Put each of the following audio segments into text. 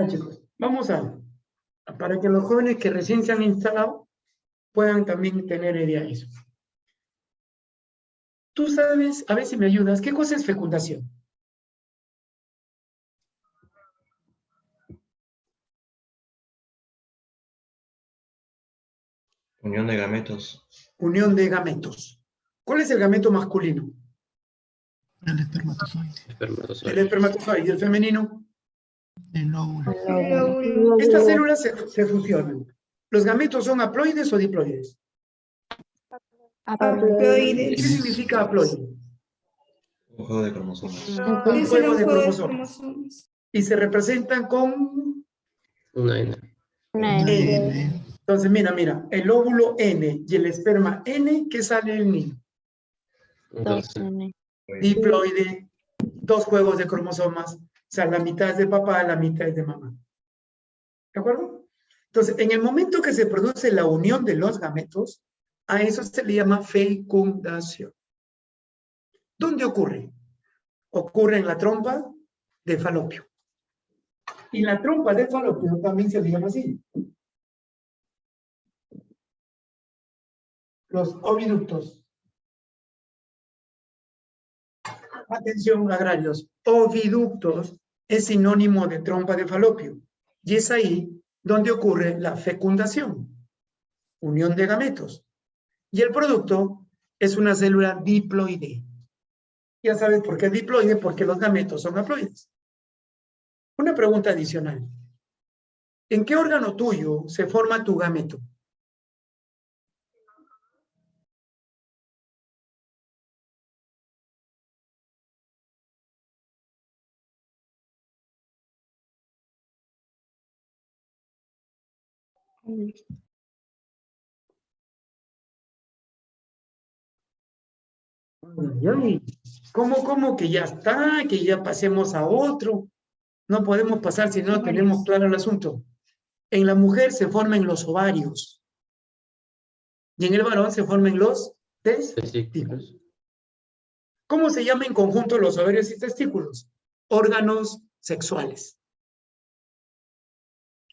Chicos, vamos para que los jóvenes que recién se han instalado puedan también tener idea de eso. Tú sabes, a ver si me ayudas, ¿qué cosa es fecundación? Unión de gametos. Unión de gametos. ¿Cuál es el gameto masculino? El espermatozoide. El espermatozoide. ¿Y el femenino? El óvulo. El óvulo. Estas células se fusionan. ¿Los gametos son haploides o diploides? Haploides. ¿Qué significa haploide? Un juego de cromosomas. Un juego de cromosomas. Y se representan con Una N. N. Entonces, mira, el óvulo N y el esperma N, ¿qué sale el niño? Diploide, 2 juegos de cromosomas, o sea, la mitad es de papá, la mitad es de mamá. ¿De acuerdo? Entonces, en el momento que se produce la unión de los gametos, a eso se le llama fecundación. ¿Dónde ocurre? Ocurre en la trompa de falopio. Y la trompa de falopio también se le llama así. Los oviductos. Atención, agrarios. Oviductos es sinónimo de trompa de falopio. Y es ahí donde ocurre la fecundación. Unión de gametos. Y el producto es una célula diploide. Ya sabes por qué es diploide, porque los gametos son haploides. Una pregunta adicional. ¿En qué órgano tuyo se forma tu gameto? ¿Cómo que ya está? Que ya pasemos a otro. No podemos pasar si no tenemos claro el asunto. En la mujer se forman los ovarios. Y en el varón se forman los testículos. ¿Cómo se llama en conjunto los ovarios y testículos? Órganos sexuales.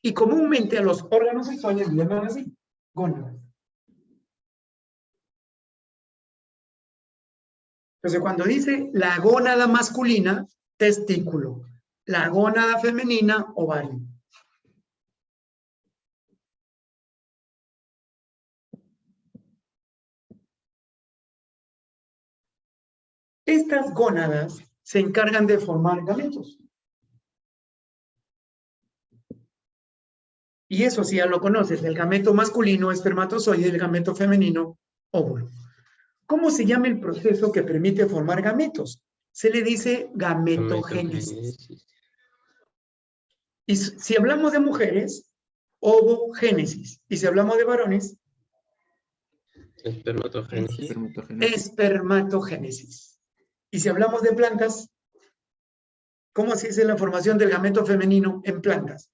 Y comúnmente a los órganos sexuales le llaman así, gónadas. Entonces, cuando dice la gónada masculina, testículo. La gónada femenina, ovario. Estas gónadas se encargan de formar gametos. Y eso sí ya lo conoces, el gameto masculino, espermatozoide, y el gameto femenino, óvulo. ¿Cómo se llama el proceso que permite formar gametos? Se le dice gametogénesis. Y si hablamos de mujeres, ovogénesis. Y si hablamos de varones, Espermatogénesis. espermatogénesis. Y si hablamos de plantas, ¿cómo se dice la formación del gameto femenino en plantas?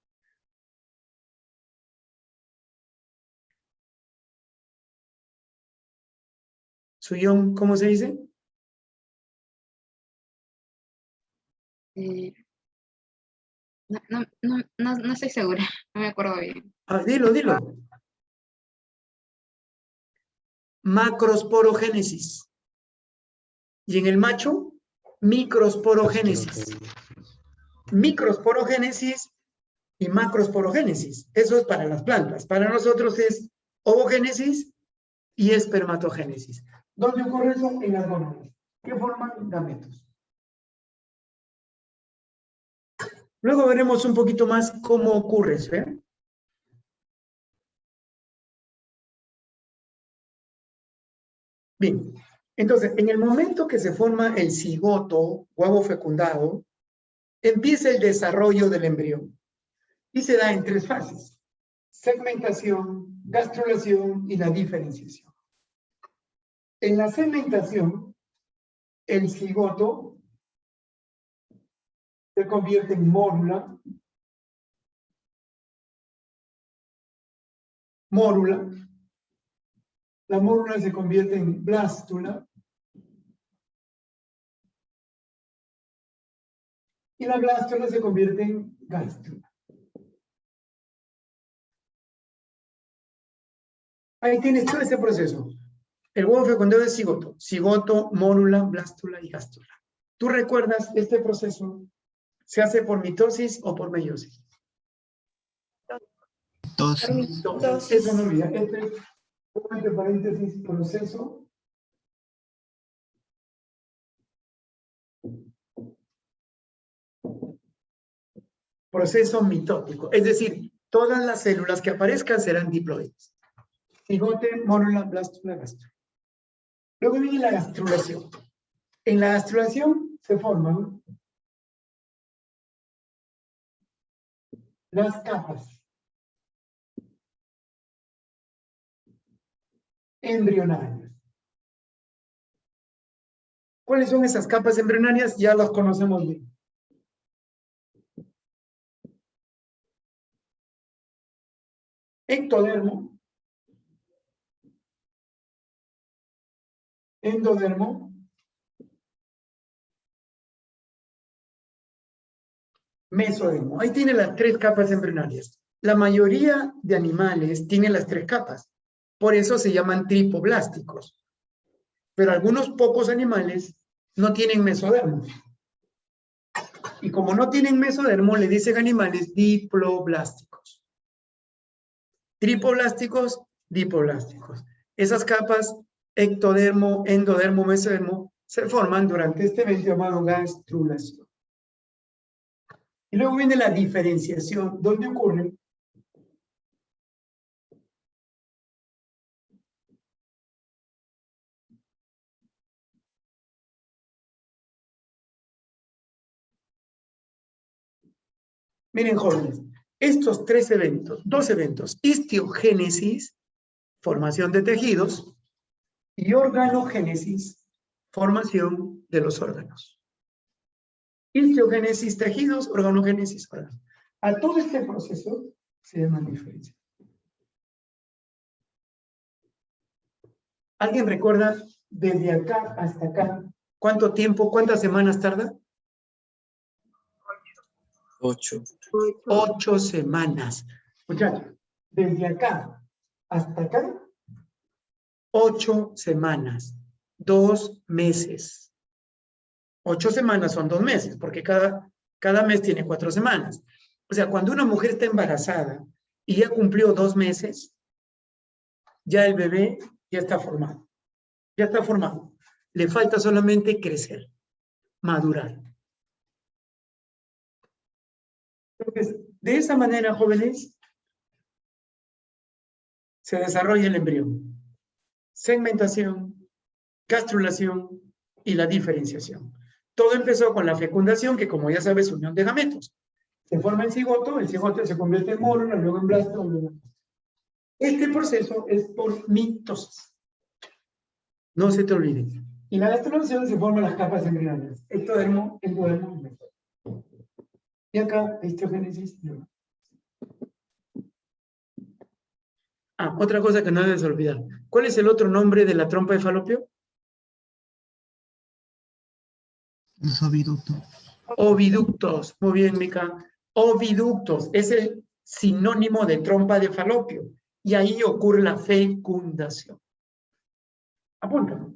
Suyón, ¿cómo se dice? No estoy segura, no me acuerdo bien. Dilo. Macrosporogénesis. Y en el macho, microsporogénesis. Microsporogénesis y macrosporogénesis. Eso es para las plantas. Para nosotros es ovogénesis y espermatogénesis. ¿Dónde ocurre eso? En las gónadas, que forman gametos. Luego veremos un poquito más cómo ocurre eso, ¿eh? Bien, entonces, en el momento que se forma el cigoto, huevo fecundado, empieza el desarrollo del embrión. Y se da en 3 fases: segmentación, gastrulación y la diferenciación. En la segmentación, el cigoto se convierte en mórula, la mórula se convierte en blástula, y la blástula se convierte en gástrula. Ahí tienes todo ese proceso. El huevo fecundado es cigoto. Cigoto, mórula, blástula y gástula. ¿Tú recuerdas este proceso? ¿Se hace por mitosis o por meiosis? Entonces, Mitosis. Eso no olvida. Este es, entre paréntesis, proceso mitótico. Es decir, todas las células que aparezcan serán diploides. Cigote, mórula, blástula, gástula. Luego viene la gastrulación. En la gastrulación se forman las capas embrionarias. ¿Cuáles son esas capas embrionarias? Ya las conocemos bien. Ectodermo, endodermo, mesodermo. Ahí tiene las tres capas embrionarias. La mayoría de animales tienen las tres capas. Por eso se llaman tripoblásticos. Pero algunos pocos animales no tienen mesodermo. Y como no tienen mesodermo, le dicen animales diploblásticos. Tripoblásticos, dipoblásticos. Esas capas, ectodermo, endodermo, mesodermo, se forman durante este evento llamado gastrulación. Y luego viene la diferenciación, ¿dónde ocurre? Miren, jóvenes, estos dos eventos, histiogénesis, formación de tejidos, y organogénesis, formación de los órganos. Histiogénesis, tejidos, organogénesis, órganos. A todo este proceso se llama diferencia. ¿Alguien recuerda desde acá hasta acá cuánto tiempo, cuántas semanas tarda? 8. 8 semanas. Muchachos, desde acá hasta acá, 8 semanas, 2 meses. 8 semanas son 2 meses, porque cada mes tiene 4 semanas. O sea, cuando una mujer está embarazada y ya cumplió 2 meses, ya el bebé ya está formado. Ya está formado. Le falta solamente crecer, madurar. Entonces, de esa manera, jóvenes, se desarrolla el embrión. Segmentación, gastrulación y la diferenciación. Todo empezó con la fecundación, que como ya sabes, unión de gametos. Se forma el cigoto se convierte en mórula, luego en blástula, luego en... Este proceso es por mitosis. No se te olvide. Y la gastrulación se forman las capas embrionarias. Ectodermo, endodermo y mesodermo. Y acá, histiogénesis. Ah, otra cosa que no debes olvidar. ¿Cuál es el otro nombre de la trompa de Falopio? los oviductos. Oviductos. Muy bien, Mica. Oviductos es el sinónimo de trompa de Falopio. Y ahí ocurre la fecundación. Apunta.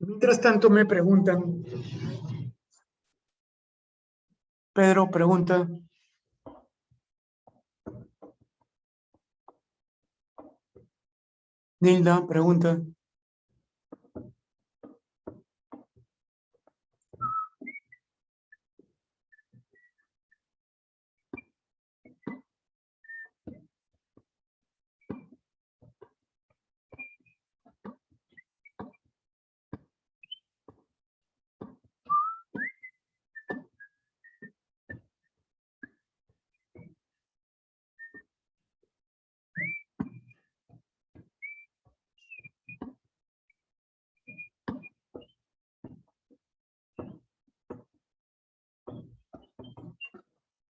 Mientras tanto me preguntan. Pedro pregunta. Nilda pregunta.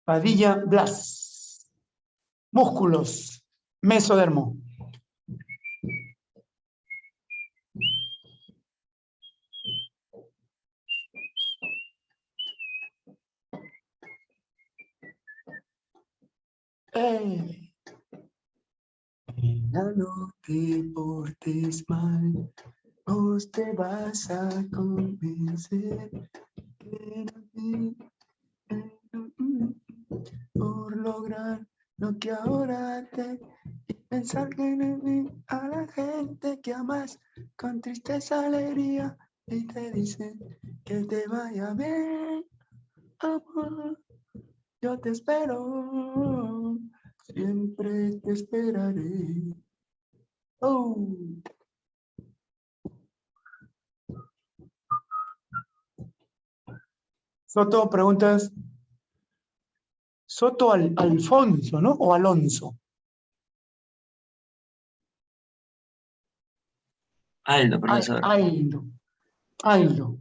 Padilla Blas. Músculos. Mesodermo. No te portes mal, vos te vas a convencer que por lograr lo que ahora te y pensar que a la gente que amas con tristeza, alegría y te dicen que te vaya bien, amor. Yo te espero, siempre te esperaré. Oh. Soto, preguntas. Soto Alfonso, ¿no? O Alonso. Aldo, profesor. Aldo. Aldo.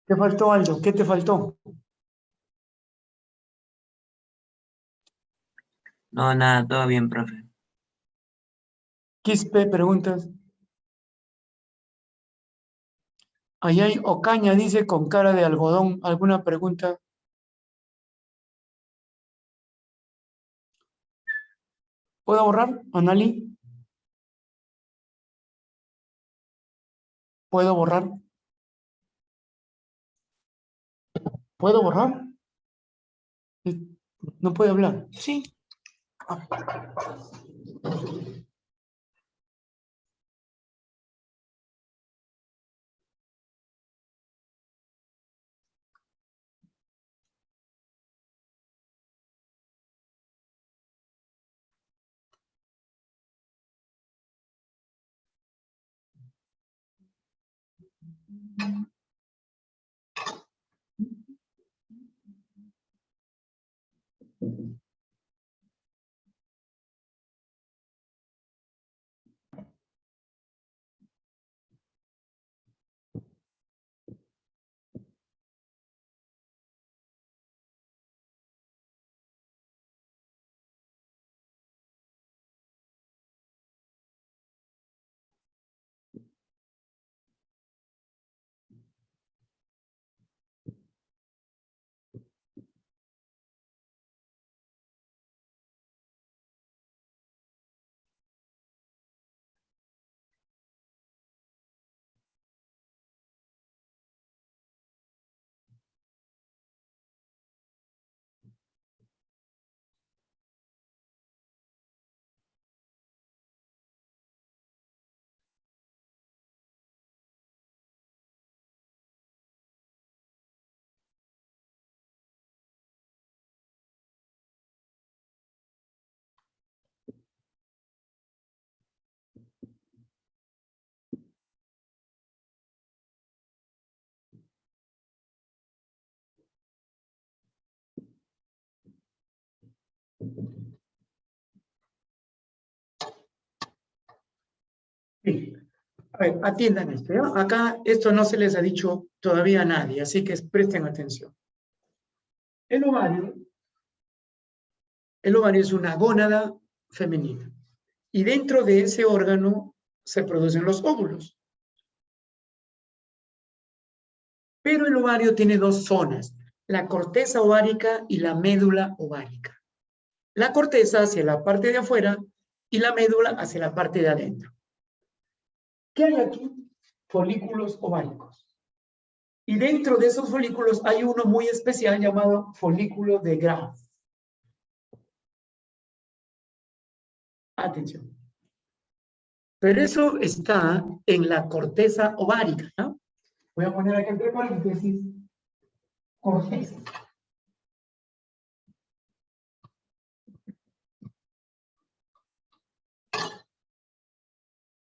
¿Te faltó Aldo? ¿Qué te faltó? No, nada, todo bien, profe. Quispe, preguntas. Ahí hay Ocaña, dice con cara de algodón. ¿Alguna pregunta? ¿Puedo borrar, Anali? ¿Puedo borrar? ¿Puedo borrar? No puede hablar. Sí. Sí. A ver, atiendan esto, ¿ya? Acá esto no se les ha dicho todavía a nadie, así que presten atención. El ovario es una gónada femenina. Y dentro de ese órgano se producen los óvulos. Pero el ovario tiene dos zonas, la corteza ovárica y la médula ovárica. La corteza hacia la parte de afuera y la médula hacia la parte de adentro. ¿Qué hay aquí? Folículos ováricos. Y dentro de esos folículos hay uno muy especial llamado folículo de Graf. Atención. Pero eso está en la corteza ovárica, ¿no? Voy a poner aquí entre paréntesis, corteza.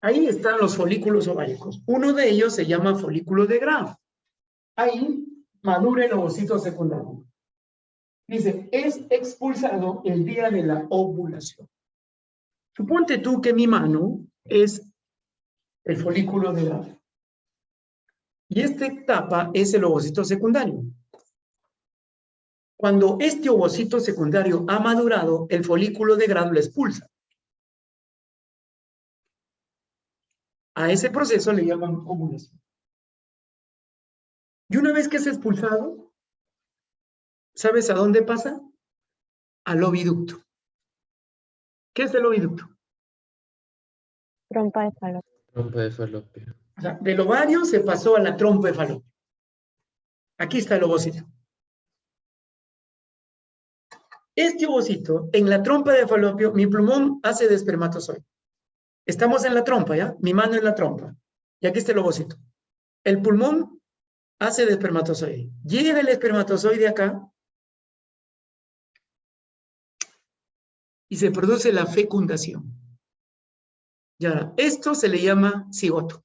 Ahí están los folículos ováricos. Uno de ellos se llama folículo de Graf. Ahí madura el ovocito secundario. Dice, es expulsado el día de la ovulación. Suponte tú que mi mano es el folículo de Graf. Y esta etapa es el ovocito secundario. Cuando este ovocito secundario ha madurado, el folículo de grado lo expulsa. A ese proceso le llaman ovulación. Y una vez que es expulsado, ¿sabes a dónde pasa? Al oviducto. ¿Qué es el oviducto? Trompa de falopio. Trompa de falopio. O sea, del ovario se pasó a la trompa de falopio. Aquí está el ovocito. Este ovocito, en la trompa de falopio, mi plumón hace de espermatozoide. Estamos en la trompa, ¿ya? Mi mano en la trompa. Y aquí está el ovocito. El pulmón hace de espermatozoide. Llega el espermatozoide acá y se produce la fecundación. Ya, esto se le llama cigoto.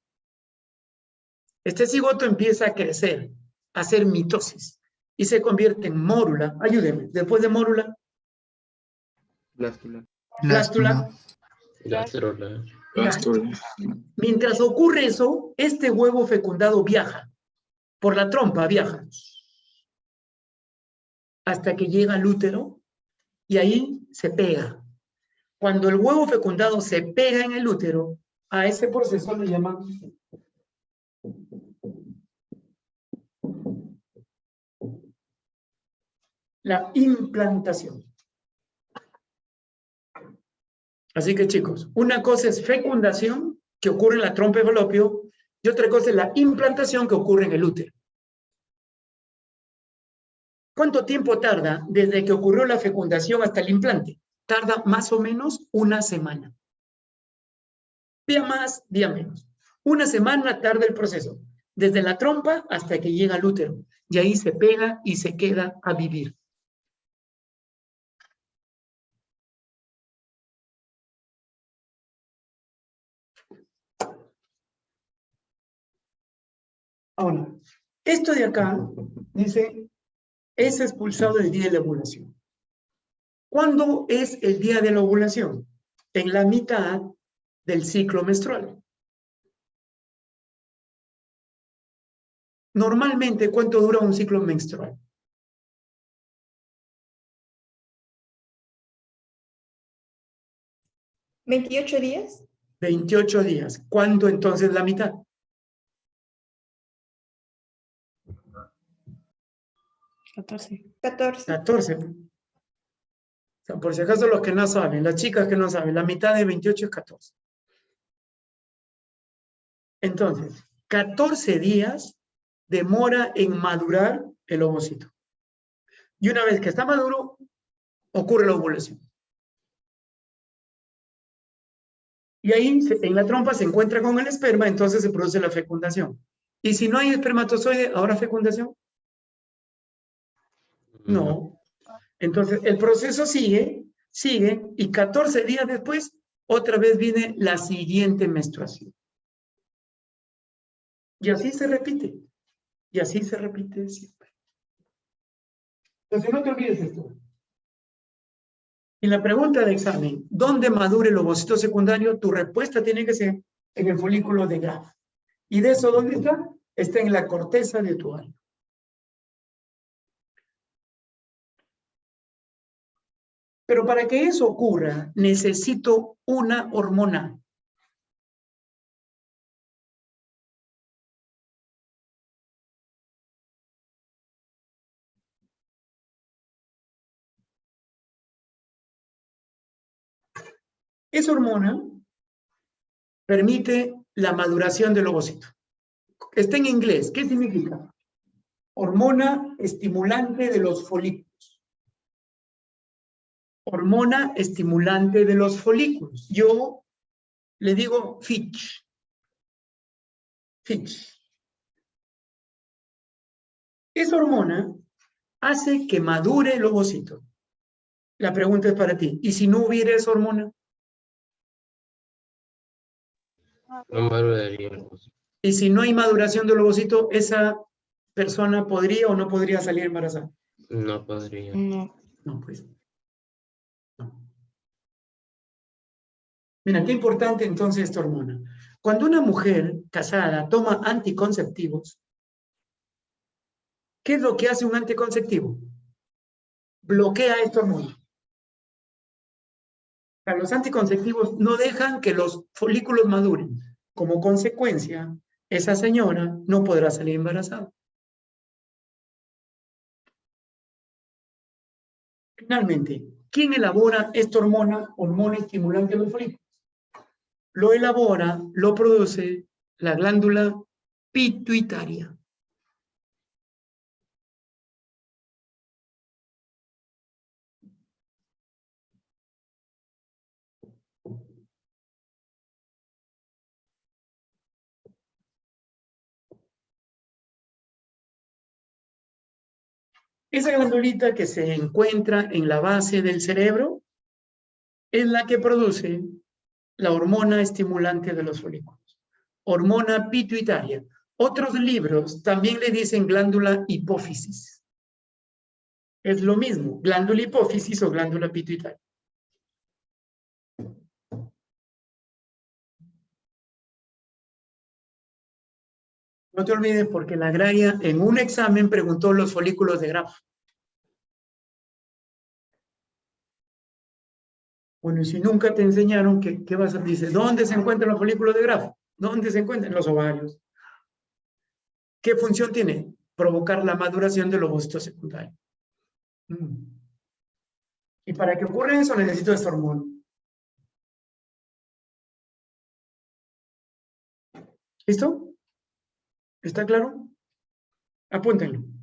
Este cigoto empieza a crecer, a hacer mitosis y se convierte en mórula. Ayúdeme. Después de mórula, Blástula. blástula. Gastróla. Mientras ocurre eso, este huevo fecundado viaja. Por la trompa viaja. Hasta que llega al útero y ahí se pega. Cuando el huevo fecundado se pega en el útero, a ese proceso le llaman la implantación. Así que chicos, una cosa es fecundación, que ocurre en la trompa de falopio, y otra cosa es la implantación que ocurre en el útero. ¿Cuánto tiempo tarda desde que ocurrió la fecundación hasta el implante? Tarda más o menos una semana. Día más, día menos. Una semana tarda el proceso, desde la trompa hasta que llega al útero, y ahí se pega y se queda a vivir. Ahora, esto de acá dice, es expulsado el día de la ovulación. ¿Cuándo es el día de la ovulación? En la mitad del ciclo menstrual. Normalmente, ¿cuánto dura un ciclo menstrual? ¿28 días? 28 días. ¿Cuánto entonces la mitad? 14. 14. O sea, por si acaso los que no saben, las chicas que no saben, la mitad de 28 es 14. Entonces, 14 días demora en madurar el ovocito. Y una vez que está maduro, ocurre la ovulación. Y ahí, en la trompa, se encuentra con el esperma, entonces se produce la fecundación. Y si no hay espermatozoide, ¿habrá fecundación? No. Entonces, el proceso sigue, y 14 días después, otra vez viene la siguiente menstruación. Y así se repite. Y así se repite siempre. Entonces, no te olvides esto. Y la pregunta de examen, ¿dónde madura el ovocito secundario? Tu respuesta tiene que ser en el folículo de Graf. ¿Y de eso dónde está? Está en la corteza de tu ovario. Pero para que eso ocurra, necesito una hormona. Esa hormona permite la maduración del ovocito. Está en inglés. ¿Qué significa? Hormona estimulante de los folículos. Hormona estimulante de los folículos. Yo le digo FITCH. FITCH. Esa hormona hace que madure el ovocito. La pregunta es para ti. ¿Y si no hubiera esa hormona? No maduraría. Y si no hay maduración del ovocito, ¿esa persona podría o no podría salir embarazada? No podría. No. No, pues. No. Mira, qué importante entonces esta hormona. Cuando una mujer casada toma anticonceptivos, ¿qué es lo que hace un anticonceptivo? bloquea esta hormona. O sea, los anticonceptivos no dejan que los folículos maduren. Como consecuencia, esa señora no podrá salir embarazada. Finalmente, ¿quién elabora esta hormona estimulante de los folículos? Lo elabora, lo produce la glándula pituitaria. Esa glandulita que se encuentra en la base del cerebro es la que produce la hormona estimulante de los folículos, hormona pituitaria. Otros libros también le dicen glándula hipófisis. Es lo mismo, glándula hipófisis o glándula pituitaria. No te olvides porque la agraria en un examen preguntó los folículos de Graf. Bueno, y si nunca te enseñaron, ¿qué vas a decir? Dice, ¿dónde se encuentran los folículos de Graf? ¿Dónde se encuentran? En los ovarios. ¿Qué función tiene? Provocar la maduración del ovocitos secundario. Y para que ocurra eso necesito esta hormona. ¿Listo? ¿Está claro? Apúntenlo.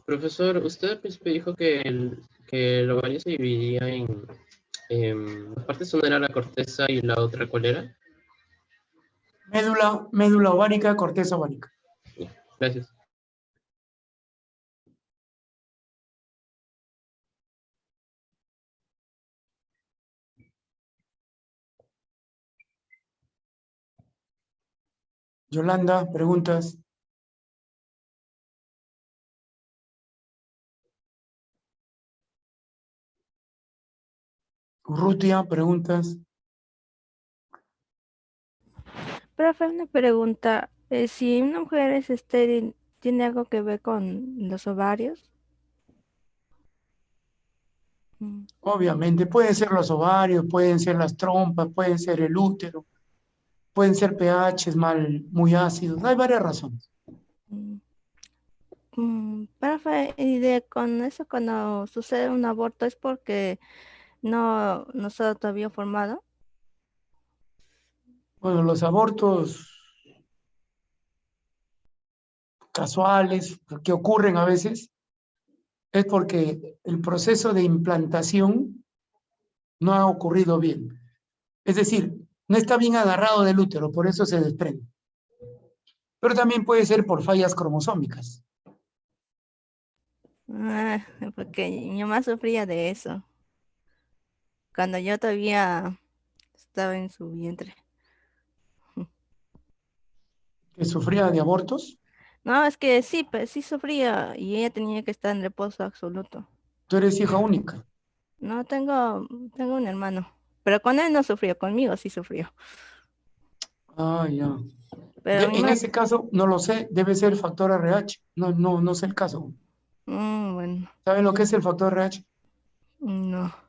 Profesor, usted al principio dijo que el ovario se dividía en la parte una era la corteza y la otra, ¿cuál era? Médula ovárica, corteza ovárica. Gracias. Yolanda, preguntas. Urrutia, preguntas. Profe, una pregunta. Si una mujer es estéril, ¿tiene algo que ver con los ovarios? Mm, Obviamente, pueden ser los ovarios, pueden ser las trompas, pueden ser el útero, pueden ser pHs muy ácidos. Hay varias razones. mm, Profe, y con eso cuando sucede un aborto es porque no está todavía formado. Bueno, los abortos casuales que ocurren a veces es porque el proceso de implantación no ha ocurrido bien. Es decir, no está bien agarrado del útero, por eso se desprende. Pero también puede ser por fallas cromosómicas. Ah, porque mi mamá sufría de eso cuando yo todavía estaba en su vientre. Que sufría de abortos. No, es que sí, pues sí sufría y ella tenía que estar en reposo absoluto. Tú eres hija única. No, tengo un hermano, pero con él no sufrió, conmigo sí sufrió. Ah, ya. Pero mi En mamá, ese caso, no lo sé, debe ser el factor RH. No sé el caso. bueno, ¿Saben lo que es el factor RH? no.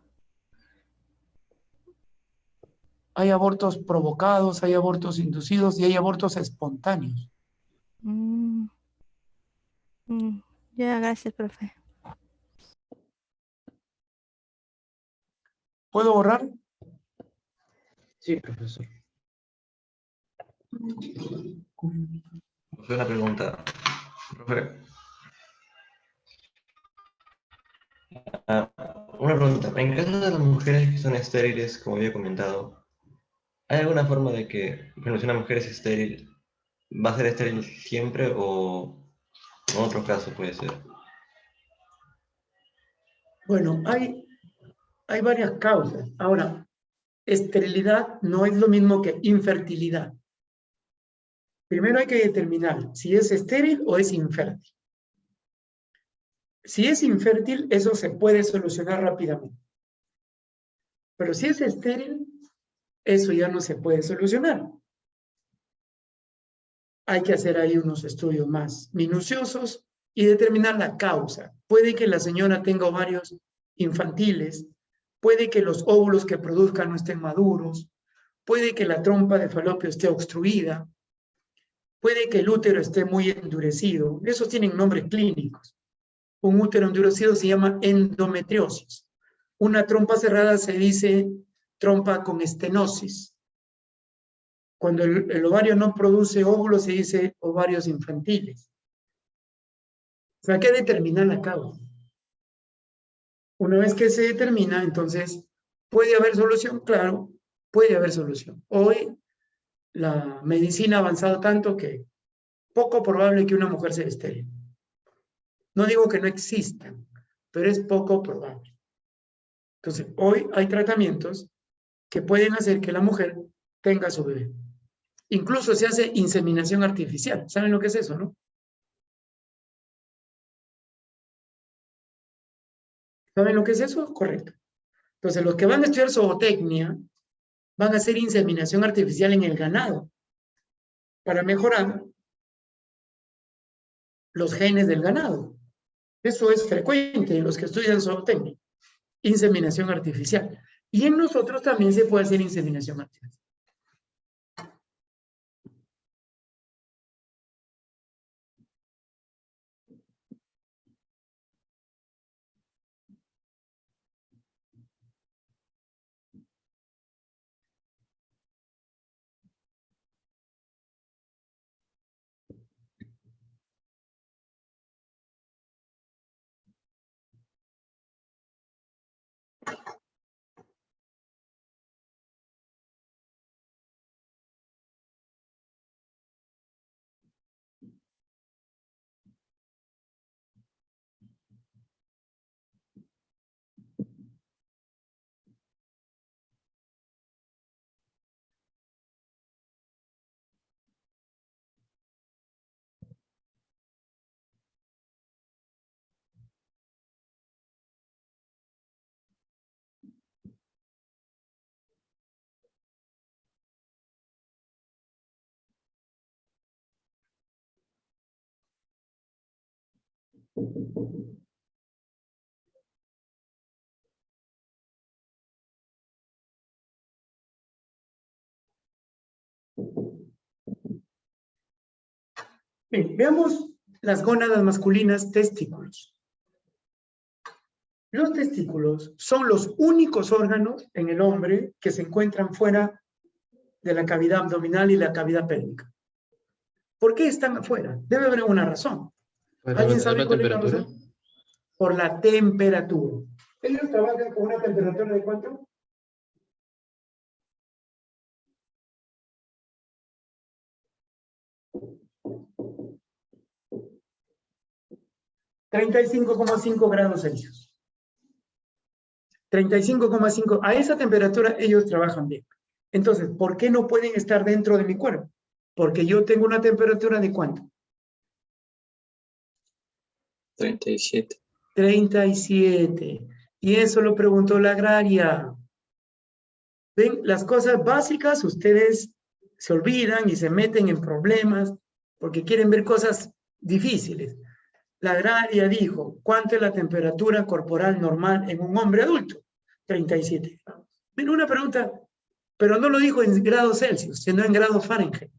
Hay abortos provocados, hay abortos inducidos y hay abortos espontáneos. Mm, mm, ya, gracias, profe. ¿Puedo borrar? Sí, profesor. Profe, una pregunta. Profe, una pregunta. En caso de las mujeres que son estériles, como había comentado, ¿hay alguna forma de que, bueno, si una mujer es estéril, va a ser estéril siempre o en otro caso puede ser? Bueno, hay varias causas. Ahora, esterilidad no es lo mismo que infertilidad. Primero hay que determinar si es estéril o es infértil. Si es infértil, eso se puede solucionar rápidamente. Pero si es estéril, eso ya no se puede solucionar. Hay que hacer ahí unos estudios más minuciosos y determinar la causa. Puede que la señora tenga ovarios infantiles, puede que los óvulos que produzca no estén maduros, puede que la trompa de falopio esté obstruida, puede que el útero esté muy endurecido. Esos tienen nombres clínicos. Un útero endurecido se llama endometriosis. Una trompa cerrada se dice trompa con estenosis. Cuando el ovario no produce óvulos se dice ovarios infantiles. O sea, hay que determinar la causa. Una vez que se determina, entonces, ¿puede haber solución? Claro, puede haber solución. Hoy la medicina ha avanzado tanto que poco probable que una mujer sea estéril. No digo que no existan, pero es poco probable. Entonces, hoy hay tratamientos que pueden hacer que la mujer tenga su bebé. Incluso se hace inseminación artificial. ¿Saben lo que es eso, no? ¿Saben lo que es eso? Correcto. Entonces, los que van a estudiar zootecnia van a hacer inseminación artificial en el ganado para mejorar los genes del ganado. Eso es frecuente en los que estudian zootecnia. Inseminación artificial. Y en nosotros también se puede hacer inseminación artificial. Bien, veamos las gónadas masculinas, testículos. Los testículos son los únicos órganos en el hombre que se encuentran fuera de la cavidad abdominal y la cavidad pélvica. ¿Por qué están afuera? Debe haber una razón. ¿Para ¿Alguien mantener sabe la cuál es la temperatura? razón? Por la temperatura. Ellos trabajan con una temperatura de ¿cuánto? $35,5 °C. 35,5. A esa temperatura ellos trabajan bien. Entonces, ¿por qué no pueden estar dentro de mi cuerpo? Porque yo tengo una temperatura de ¿cuánto? 37. 37. Y eso lo preguntó la agraria. ¿Ven? Las cosas básicas ustedes se olvidan y se meten en problemas porque quieren ver cosas difíciles. La agraria dijo, ¿cuánto es la temperatura corporal normal en un hombre adulto? 37 grados. Ven, una pregunta, pero no lo dijo en grados Celsius, sino en grados Fahrenheit.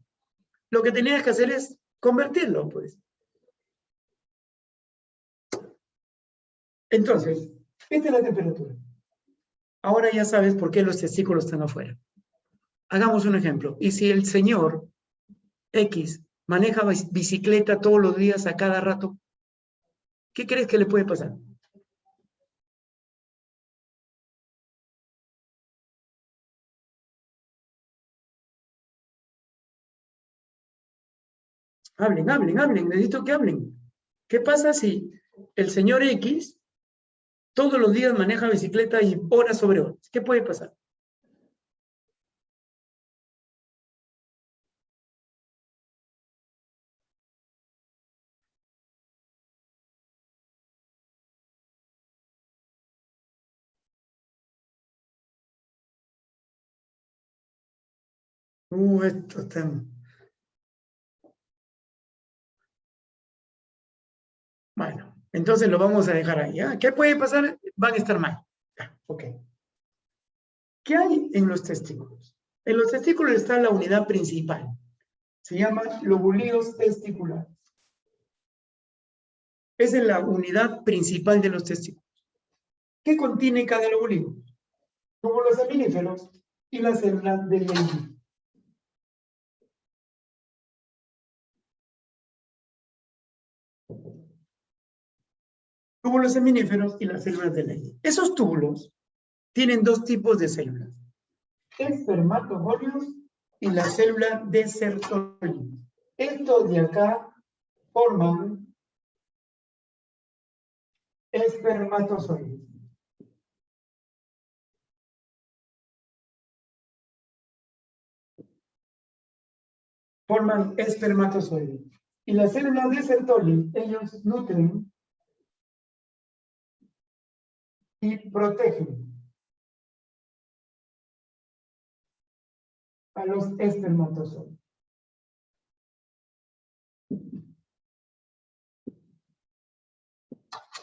Lo que tenías que hacer es convertirlo, pues. Entonces, esta es la temperatura. Ahora ya sabes por qué los testículos están afuera. Hagamos un ejemplo. Y si el señor X maneja bicicleta todos los días a cada rato, ¿qué crees que le puede pasar? Hablen. Necesito que hablen. ¿Qué pasa si el señor X todos los días maneja bicicleta y horas sobre horas? ¿Qué puede pasar? Esto está... Bueno, entonces lo vamos a dejar ahí. ¿Ah? ¿Qué puede pasar? Van a estar mal. Ok. ¿Qué hay en los testículos? En los testículos está la unidad principal. Se llama lobulíos testiculares. Esa es la unidad principal de los testículos. ¿Qué contiene cada lobulío? Túbulos seminíferos y las células de Leydig. Túbulos seminíferos y las células de Leydig. Esos túbulos tienen dos tipos de células. Espermatogonios y la célula de Sertoli. Estos de acá forman espermatozoides. Forman espermatozoides. Y las células de Sertoli, ellos nutren y protegen a los espermatozoides.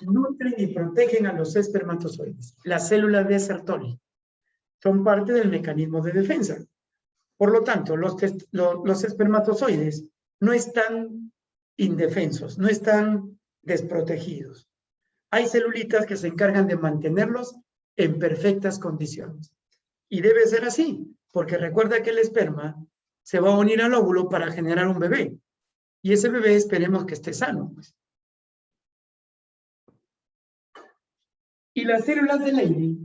Nutren y protegen a los espermatozoides. Las células de Sertoli son parte del mecanismo de defensa. Por lo tanto, los espermatozoides no están indefensos, no están desprotegidos. Hay celulitas que se encargan de mantenerlos en perfectas condiciones. Y debe ser así, porque recuerda que el esperma se va a unir al óvulo para generar un bebé. Y ese bebé esperemos que esté sano. Y las células de Leydig,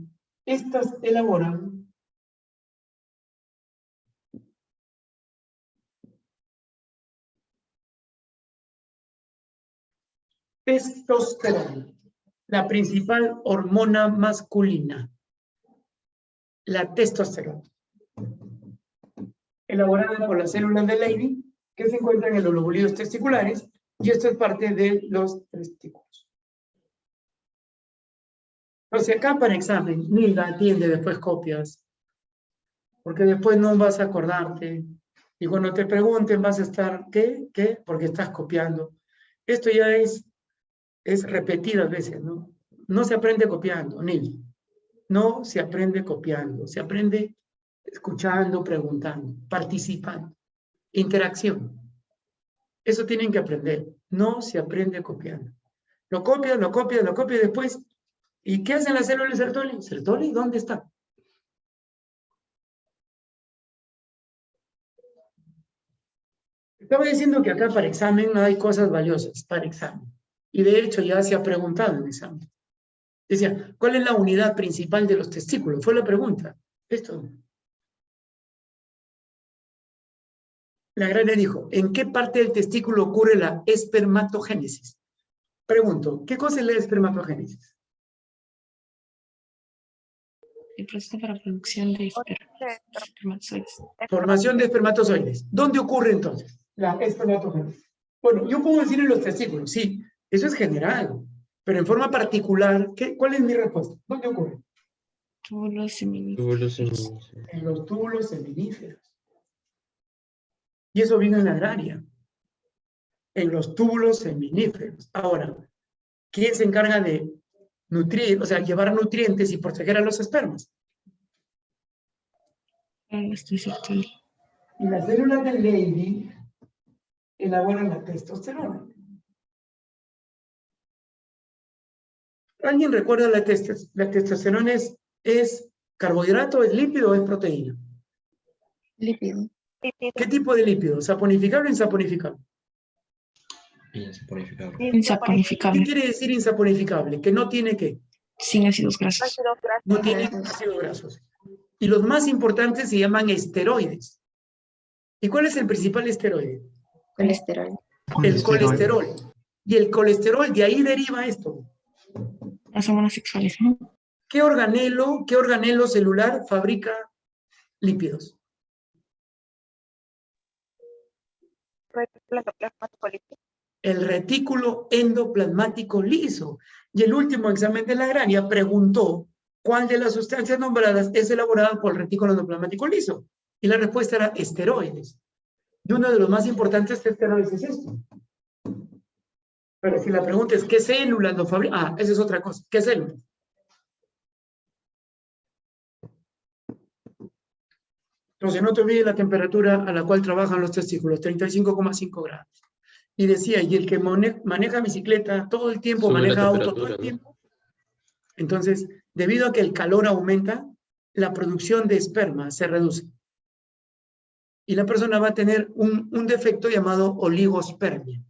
estas elaboran testosterona, la principal hormona masculina, la testosterona, elaborada por las células de Leydig, que se encuentran en los lobulíos testiculares, y esto es parte de los testículos. Entonces acá para examen, Nilda, atiende, después copias, porque después no vas a acordarte, y cuando te pregunten vas a estar, ¿qué? Porque estás copiando. Esto ya es repetidas veces, ¿no? No se aprende copiando, Nilda. No se aprende copiando, se aprende escuchando, preguntando, participando, interacción. Eso tienen que aprender, no se aprende copiando. Lo copias y después, ¿y qué hacen las células de Sertoli? ¿Sertoli dónde está? Estaba diciendo que acá para examen hay cosas valiosas para examen. Y de hecho ya se ha preguntado en examen. Decía, ¿cuál es la unidad principal de los testículos? Fue la pregunta. Esto. La agraria dijo, ¿en qué parte del testículo ocurre la espermatogénesis? Pregunto, ¿qué cosa es la espermatogénesis? El proceso para producción de espermatozoides. Formación de espermatozoides. ¿Dónde ocurre entonces la espermatogénesis? Bueno, yo puedo decir en los testículos, sí, eso es general, pero en forma particular, ¿cuál es mi respuesta? ¿Dónde ocurre? Túbulos seminíferos. En los túbulos seminíferos. Y eso viene en la agraria. En los túbulos seminíferos. Ahora, ¿quién se encarga de nutrir, o sea, llevar nutrientes y proteger a los espermas? Y las células de Leydig elaboran la testosterona. ¿Alguien recuerda la testosterona? Es ¿Carbohidrato es lípido o es proteína? Lípido. ¿Qué tipo de lípido? ¿Saponificable o insaponificable? Insaponificable. ¿Qué Insaponificable. quiere decir insaponificable? Que no tiene ¿qué? Sin ácidos grasos. No tiene ácidos grasos. Y los más importantes se llaman esteroides. ¿Y cuál es el principal esteroide? Colesterol. El colesterol. Y el colesterol, de ahí deriva esto. Las hormonas sexuales, ¿no? ¿Qué organelo celular fabrica lípidos? El retículo endoplasmático liso. Y el último examen de la agraria preguntó cuál de las sustancias nombradas es elaborada por el retículo endoplasmático liso. Y la respuesta era esteroides. Y uno de los más importantes esteroides es esto. Pero si la pregunta es, ¿qué células lo fabrican? Ah, esa es otra cosa. ¿Qué células? Entonces, no te olvides la temperatura a la cual trabajan los testículos, 35,5 grados. Y decía, y el que maneja bicicleta todo el tiempo, Sube la maneja auto todo temperatura, el ¿no? tiempo. Entonces, debido a que el calor aumenta, la producción de esperma se reduce. Y la persona va a tener un defecto llamado oligospermia.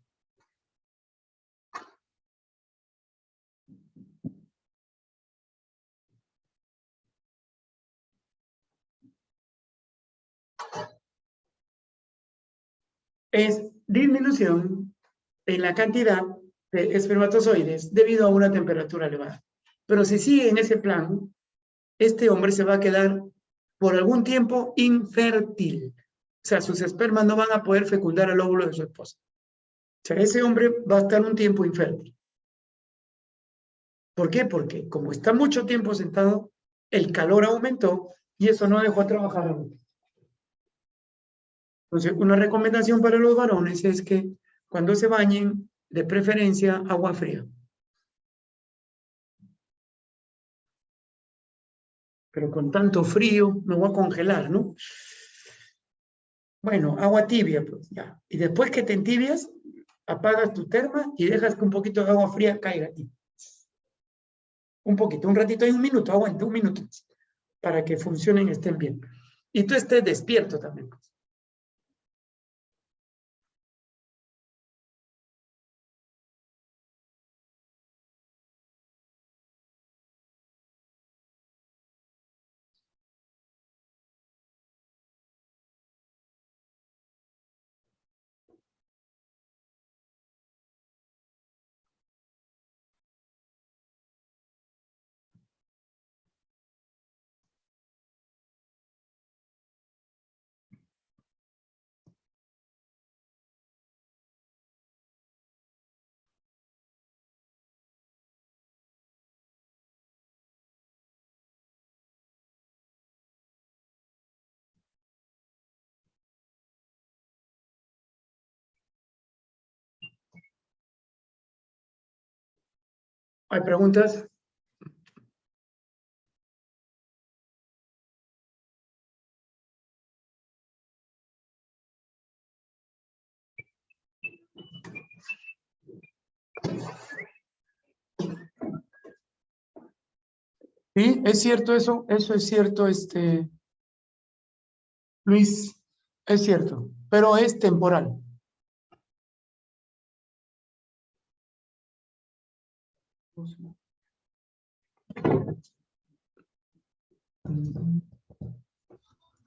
Es disminución en la cantidad de espermatozoides debido a una temperatura elevada. Pero si sigue en ese plan, este hombre se va a quedar por algún tiempo infértil. O sea, sus espermas no van a poder fecundar el óvulo de su esposa. O sea, ese hombre va a estar un tiempo infértil. ¿Por qué? Porque como está mucho tiempo sentado, el calor aumentó y eso no dejó trabajar a mucho. Entonces, una recomendación para los varones es que cuando se bañen, de preferencia, agua fría. Pero con tanto frío, me voy a congelar, ¿no? Bueno, agua tibia, pues, ya. Y después que te entibias, apagas tu terma y dejas que un poquito de agua fría caiga a ti. Un poquito, un ratito, hay un minuto, aguanta, un minuto, para que funcionen y estén bien. Y tú estés despierto también. ¿Hay preguntas? Sí, es cierto eso es cierto, Luis, es cierto, pero es temporal.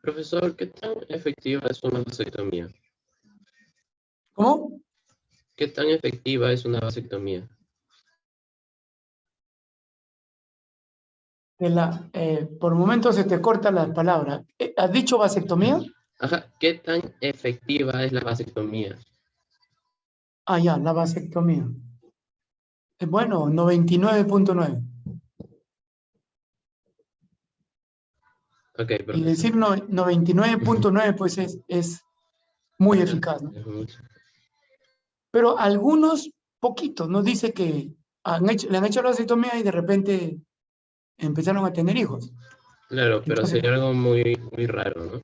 Profesor, ¿qué tan efectiva es una vasectomía? ¿Cómo? ¿Qué tan efectiva es una vasectomía? Por momentos se te corta la palabra. ¿Has dicho vasectomía? Ajá, ¿qué tan efectiva es la vasectomía? Ah, ya, la vasectomía. Bueno, 99.9. Ok, Y profesor. decir 99.9 pues es muy eficaz, ¿no? Es mucho. Pero algunos, poquitos, nos dice que le han hecho la vasectomía y de repente empezaron a tener hijos. Claro, pero Entonces, sería algo muy, muy raro, ¿no?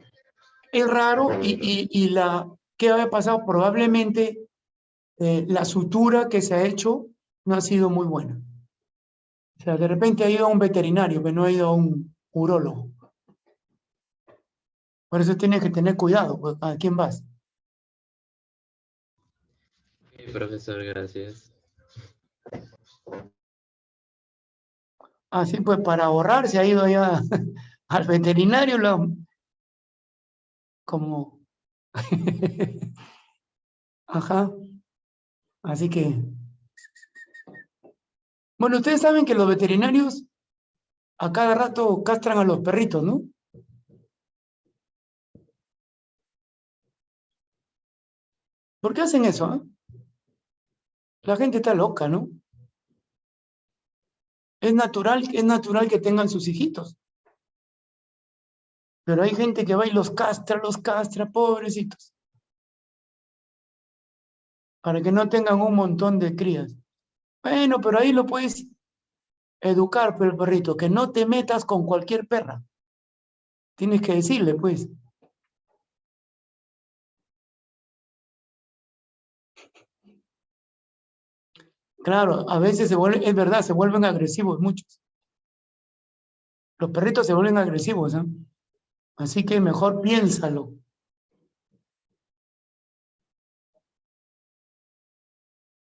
es raro ¿qué había pasado? Probablemente la sutura que se ha hecho no ha sido muy buena. O sea, de repente ha ido a un veterinario, pero no ha ido a un urólogo. Por eso tienes que tener cuidado, pues, ¿a quién vas? Ok, profesor, gracias. Así pues, para ahorrar se ha ido ya al veterinario, como... Ajá. Así que... Bueno, ustedes saben que los veterinarios a cada rato castran a los perritos, ¿no? ¿Por qué hacen eso? La gente está loca, ¿no? Es natural que tengan sus hijitos. Pero hay gente que va y los castra, pobrecitos. Para que no tengan un montón de crías. Bueno, pero ahí lo puedes educar, pero el perrito, que no te metas con cualquier perra. Tienes que decirle, pues. Claro, a veces se vuelven, es verdad, se vuelven agresivos muchos. Los perritos se vuelven agresivos, ¿eh? Así que mejor piénsalo.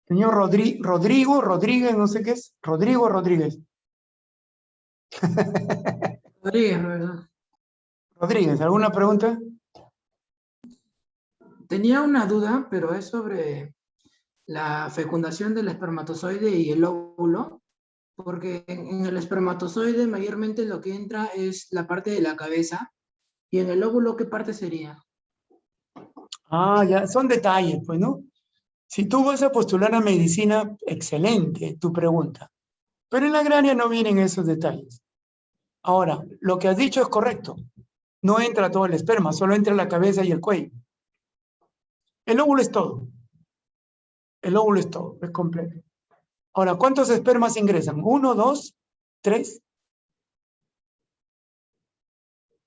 Señor Rodríguez, no sé qué es. Rodríguez. Rodríguez, ¿verdad? Rodríguez, ¿alguna pregunta? Tenía una duda, pero es sobre la fecundación del espermatozoide y el óvulo, porque en el espermatozoide mayormente lo que entra es la parte de la cabeza, y en el óvulo, ¿qué parte sería? Ah, ya, son detalles, pues, ¿no? Si tú vas a postular a medicina, excelente tu pregunta. Pero en la agraria no vienen esos detalles. Ahora, lo que has dicho es correcto. No entra todo el esperma, solo entra la cabeza y el cuello. El óvulo es todo. El óvulo es todo, es completo. Ahora, ¿cuántos espermas ingresan? ¿1, 2, 3?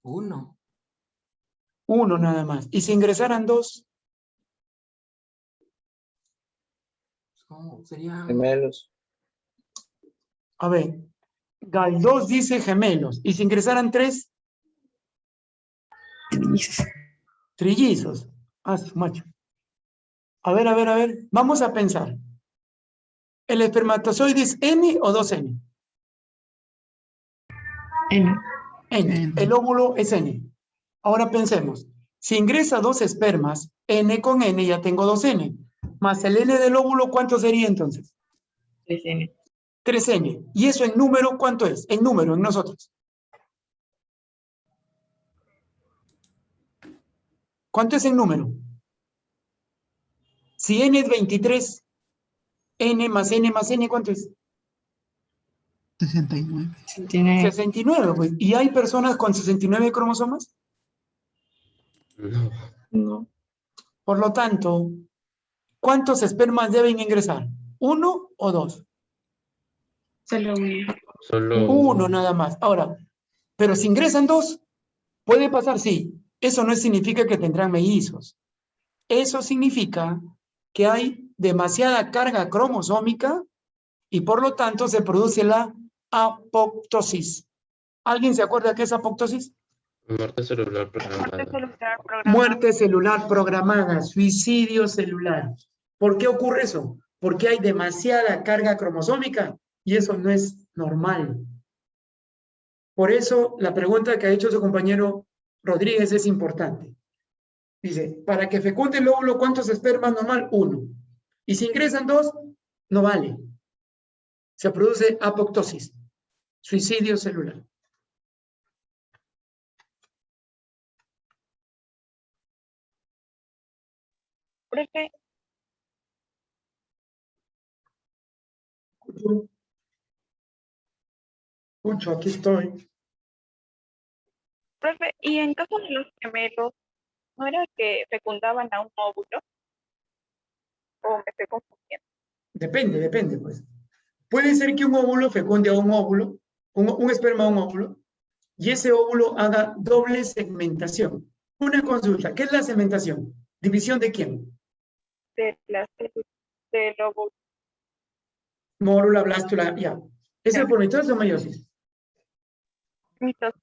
Uno. Uno nada más. ¿Y si ingresaran 2? Serían... Gemelos. A ver, Galdós dice gemelos. ¿Y si ingresaran 3? Trillizos. Ah, su macho. A ver. Vamos a pensar. ¿El espermatozoide es N o 2N? N. N. El óvulo es N. Ahora pensemos. Si ingresa 2 espermas, N con N ya tengo 2N. Más el N del óvulo, ¿cuánto sería entonces? 3N. 3N. ¿Y eso en número cuánto es? En número, en nosotros. ¿Cuánto es en número? Si N es 23, N más N más N, ¿cuánto es? 69. 69, pues. ¿Y hay personas con 69 cromosomas? No. No. Por lo tanto, ¿cuántos espermas deben ingresar? ¿1 o 2? Solo uno. Solo Uno nada más. Ahora, pero si ingresan 2, ¿puede pasar? Sí. Eso no significa que tendrán mellizos. Eso significa que hay demasiada carga cromosómica y por lo tanto se produce la apoptosis. ¿Alguien se acuerda qué es apoptosis? muerte celular programada. Muerte celular programada, suicidio celular. ¿Por qué ocurre eso? Porque hay demasiada carga cromosómica y eso no es normal. Por eso la pregunta que ha hecho su compañero Rodríguez es importante. Dice, para que fecunde el óvulo, ¿cuántos espermas normal? 1. Y si ingresan 2, no vale. Se produce apoptosis, suicidio celular. Profe, Escucho, aquí estoy. profe, y en caso de los gemelos, ¿no era que fecundaban a un óvulo? ¿O me estoy confundiendo? Depende, pues. Puede ser que un óvulo fecunde a un óvulo, un esperma a un óvulo, y ese óvulo haga doble segmentación. Una consulta, ¿qué es la segmentación? ¿División de quién? De las células del óvulo. Mórula, blástula, ya. ¿Es el por mitosis o meiosis? Mitosis.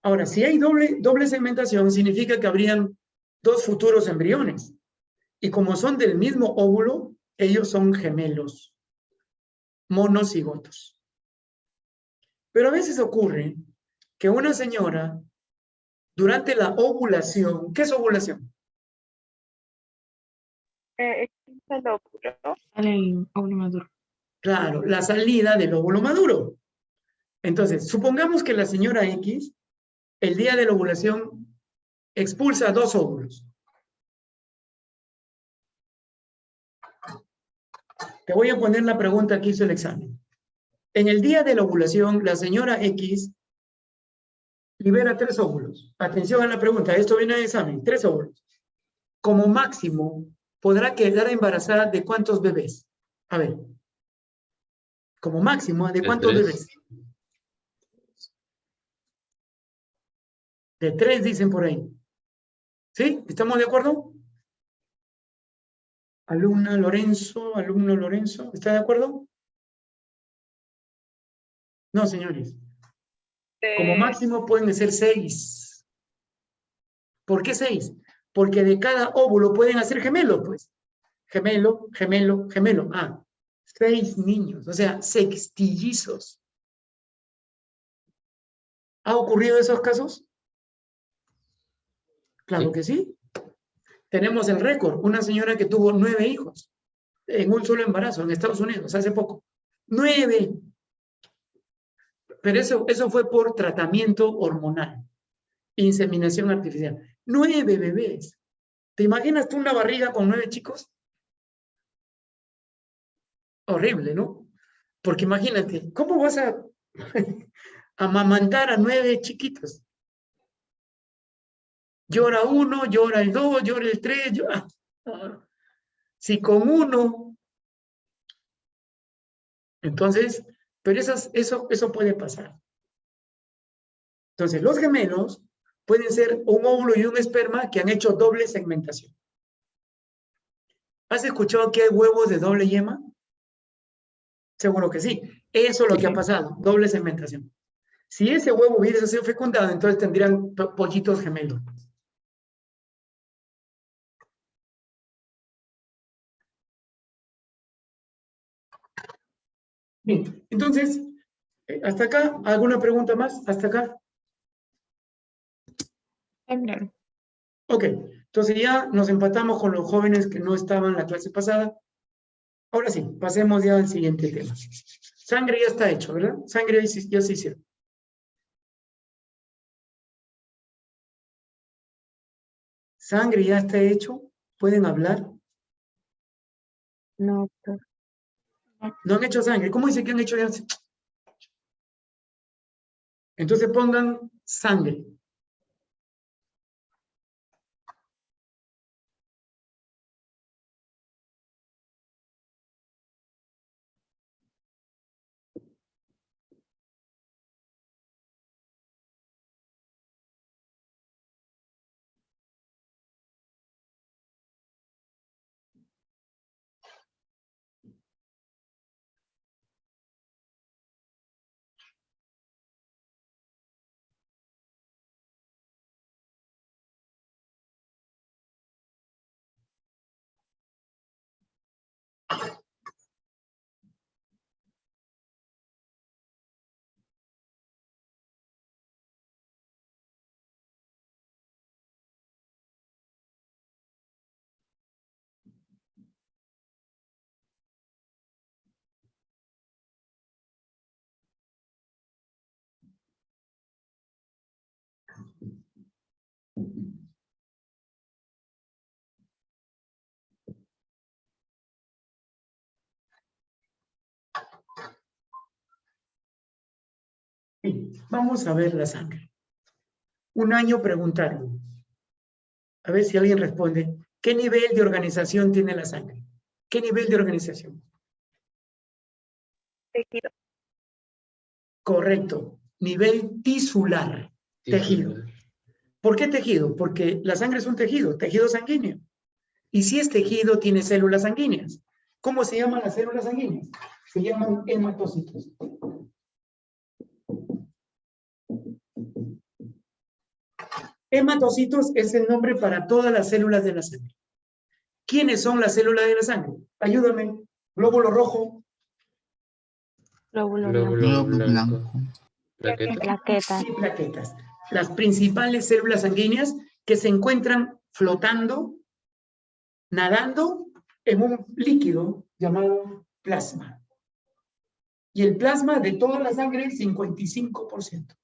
Ahora, si hay doble segmentación, significa que habrían dos futuros embriones. Y como son del mismo óvulo, ellos son gemelos, monocigotos. Pero a veces ocurre que una señora, durante la ovulación, ¿qué es ovulación? Existe el óvulo. Sale el óvulo maduro. Claro, la salida del óvulo maduro. Entonces, supongamos que la señora X, el día de la ovulación, expulsa 2 óvulos. Te voy a poner la pregunta que hizo el examen. En el día de la ovulación, la señora X libera 3 óvulos. Atención a la pregunta, esto viene del examen, 3 óvulos. Como máximo, podrá quedar embarazada de ¿cuántos bebés? A ver. Como máximo, ¿de cuántos bebés? De 3 dicen por ahí. ¿Sí? ¿Estamos de acuerdo? Alumno Lorenzo, ¿está de acuerdo? No, señores. Como máximo pueden ser 6. ¿Por qué 6? Porque de cada óvulo pueden hacer gemelos, pues. Gemelo, gemelo, gemelo. Ah, 6 niños, o sea, sextillizos. ¿Ha ocurrido esos casos? Claro que sí. Tenemos el récord. Una señora que tuvo 9 hijos en un solo embarazo en Estados Unidos hace poco. 9. Pero eso fue por tratamiento hormonal. Inseminación artificial. 9 bebés. ¿Te imaginas tú una barriga con 9 chicos? Horrible, ¿no? Porque imagínate, ¿cómo vas a amamantar a 9 chiquitos? Llora uno, llora el 2, llora el 3, llora... Si con uno... Entonces, pero eso puede pasar. Entonces, los gemelos pueden ser un óvulo y un esperma que han hecho doble segmentación. ¿Has escuchado que hay huevos de doble yema? Seguro que sí. Eso es lo que ha pasado, doble segmentación. Si ese huevo hubiese sido fecundado, entonces tendrían pollitos gemelos. Bien, entonces, hasta acá, ¿alguna pregunta más? ¿Hasta acá? Claro. Ok, entonces ya nos empatamos con los jóvenes que no estaban en la clase pasada. Ahora sí, pasemos ya al siguiente tema. Sangre ya está hecho, ¿verdad? Sangre ya se hicieron. Sangre ya está hecho. ¿Pueden hablar? No, No han hecho sangre. ¿Cómo dice que han hecho ya? Entonces pongan sangre. Bien, vamos a ver la sangre. Un año preguntaron. A ver si alguien responde. ¿Qué nivel de organización tiene la sangre? ¿Qué nivel de organización? tejido. Correcto. Nivel tisular. Tejido. ¿Por qué tejido? Porque la sangre es un tejido sanguíneo. Y si es tejido, tiene células sanguíneas. ¿Cómo se llaman las células sanguíneas? Se llaman hematocitos. Hematocitos es el nombre para todas las células de la sangre. ¿Quiénes son las células de la sangre? Ayúdame. Glóbulo rojo. Glóbulo Glóbulo Glóbulo blanco. Plaquetas. plaquetas. Y plaquetas. Las principales células sanguíneas que se encuentran flotando, nadando en un líquido llamado plasma. Y el plasma de toda la sangre es 55%.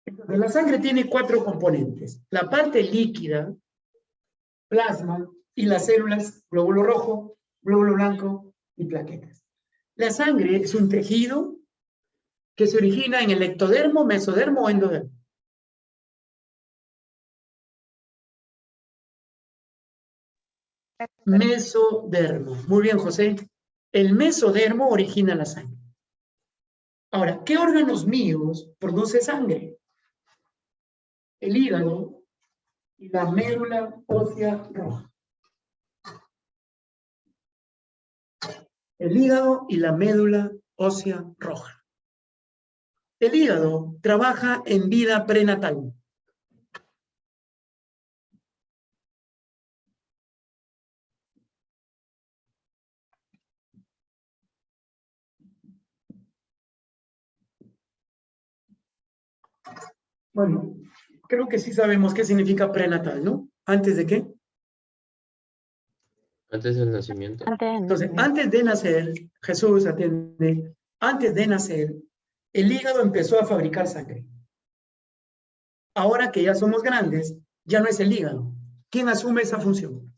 Entonces, la sangre tiene 4 componentes. La parte líquida, plasma, y las células, glóbulo rojo, glóbulo blanco y plaquetas. La sangre es un tejido que se origina en el ectodermo, mesodermo o endodermo. Mesodermo. Muy bien, José. El mesodermo origina la sangre. Ahora, ¿qué órganos míos produce sangre? El hígado y la médula ósea roja. El hígado y la médula ósea roja. El hígado trabaja en vida prenatal. Bueno, creo que sí sabemos qué significa prenatal, ¿no? ¿Antes de qué? Antes del nacimiento. Entonces, antes de nacer, Jesús atiende, antes de nacer, el hígado empezó a fabricar sangre. Ahora que ya somos grandes, ya no es el hígado. ¿Quién asume esa función?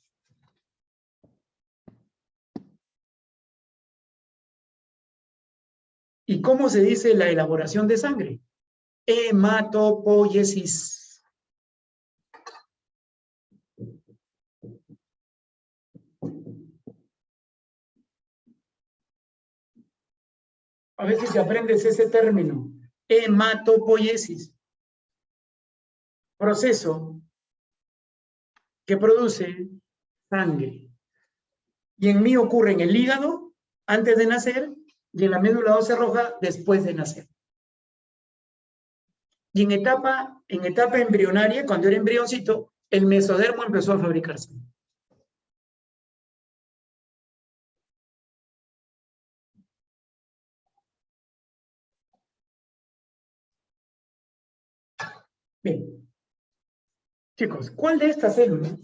¿Y cómo se dice la elaboración de sangre? Hematopoiesis. A veces te aprendes ese término, hematopoiesis. Proceso que produce sangre. Y en mí ocurre en el hígado antes de nacer y en la médula ósea roja después de nacer. Y en etapa embrionaria, cuando era embrioncito, el mesodermo empezó a fabricar sangre. Bien. Chicos, ¿cuál de estas células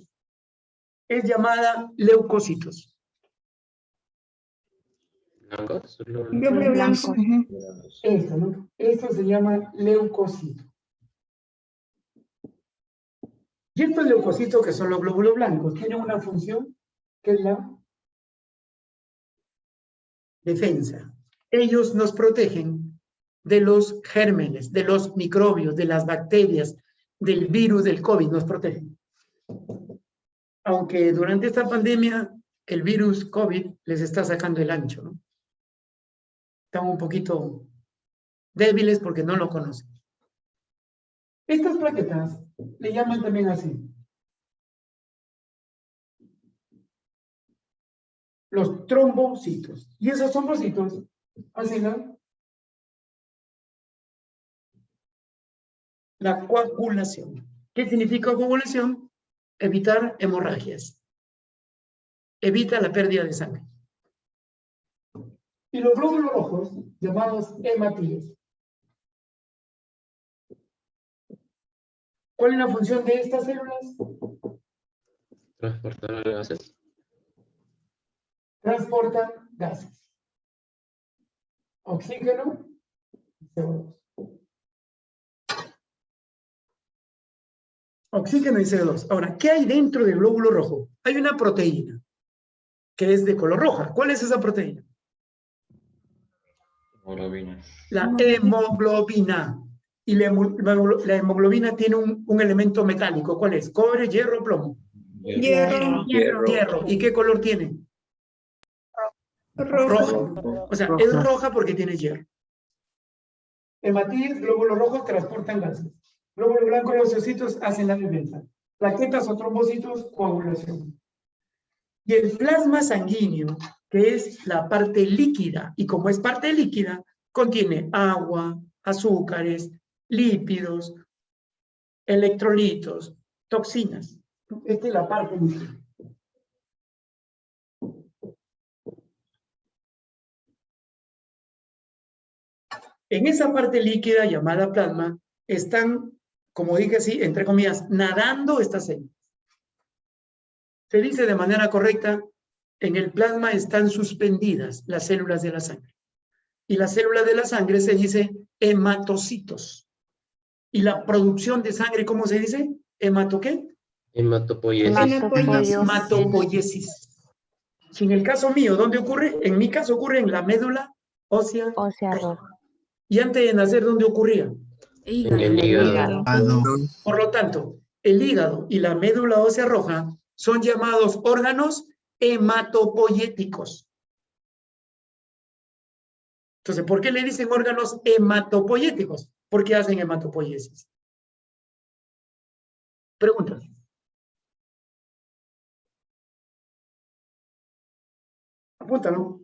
es llamada leucocitos? Blancos. Glóbulo blanco. Esto, ¿no? Esto se llama leucocito. Y estos leucocitos, que son los glóbulos blancos, tienen una función que es la defensa. Ellos nos protegen de los gérmenes, de los microbios, de las bacterias, del virus del COVID, nos protegen. Aunque durante esta pandemia el virus COVID les está sacando el ancho, ¿no? Están un poquito débiles porque no lo conocen. Estas plaquetas le llaman también así. Los trombocitos. Y esos trombocitos hacen la coagulación. ¿Qué significa coagulación? Evitar hemorragias. Evita la pérdida de sangre. Y los glóbulos rojos, llamados hematíes. ¿Cuál es la función de estas células? Transportar gases. Transportan gases. Oxígeno y CO2. Oxígeno y CO2. Ahora, ¿qué hay dentro del glóbulo rojo? Hay una proteína que es de color roja. ¿Cuál es esa proteína? Hemoglobina. La hemoglobina. Y la hemoglobina tiene un elemento metálico. ¿Cuál es? ¿Cobre, hierro, plomo? Hierro. Hierro. ¿Y qué color tiene? Rojo. O sea, es roja porque tiene hierro. Hematíes, glóbulos rojos transportan gases. Glóbulos blancos, los leucocitos hacen la defensa. Plaquetas o trombocitos, coagulación. Y el plasma sanguíneo, que es la parte líquida, y como es parte líquida, contiene agua, azúcares, lípidos, electrolitos, toxinas. Esta es la parte líquida. En esa parte líquida llamada plasma están, como dije así, entre comillas, nadando estas células. Se dice de manera correcta, en el plasma están suspendidas las células de la sangre. Y las células de la sangre se dice hematocitos. Y la producción de sangre, ¿cómo se dice? ¿Hemato qué? Hematopoiesis. Hematopoiesis. Si en el caso mío, ¿dónde ocurre? En mi caso ocurre en la médula ósea roja. Y antes de nacer, ¿dónde ocurría? En el hígado. Por lo tanto, el hígado y la médula ósea roja son llamados órganos hematopoyéticos. Entonces, ¿por qué le dicen órganos hematopoyéticos? ¿Por qué hacen hematopoiesis? Preguntas. Apúntalo.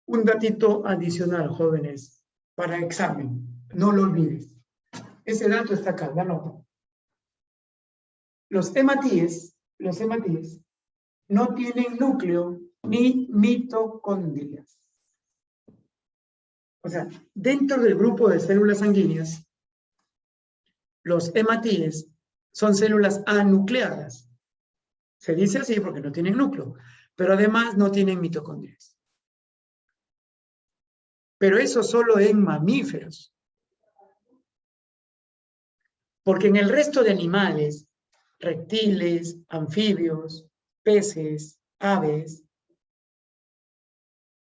Un datito adicional, jóvenes, para examen. No lo olvides. Ese dato está acá, la nota. Los hematíes no tienen núcleo ni mitocondrias. O sea, dentro del grupo de células sanguíneas, los hematíes son células anucleadas. Se dice así porque no tienen núcleo, pero además no tienen mitocondrias. Pero eso solo en mamíferos. Porque en el resto de animales, reptiles, anfibios, peces, aves,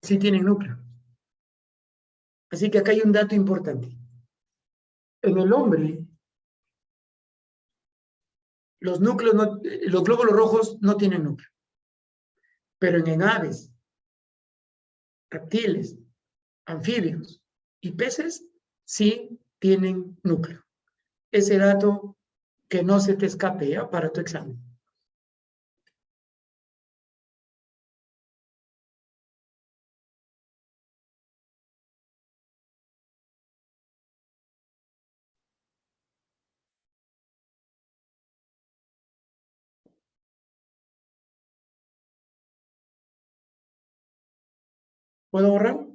sí tienen núcleo. Así que acá hay un dato importante. En el hombre, los glóbulos rojos no tienen núcleo. Pero en aves, reptiles, anfibios y peces, sí tienen núcleo. Ese dato que no se te escape para tu examen. ¿Puedo borrar?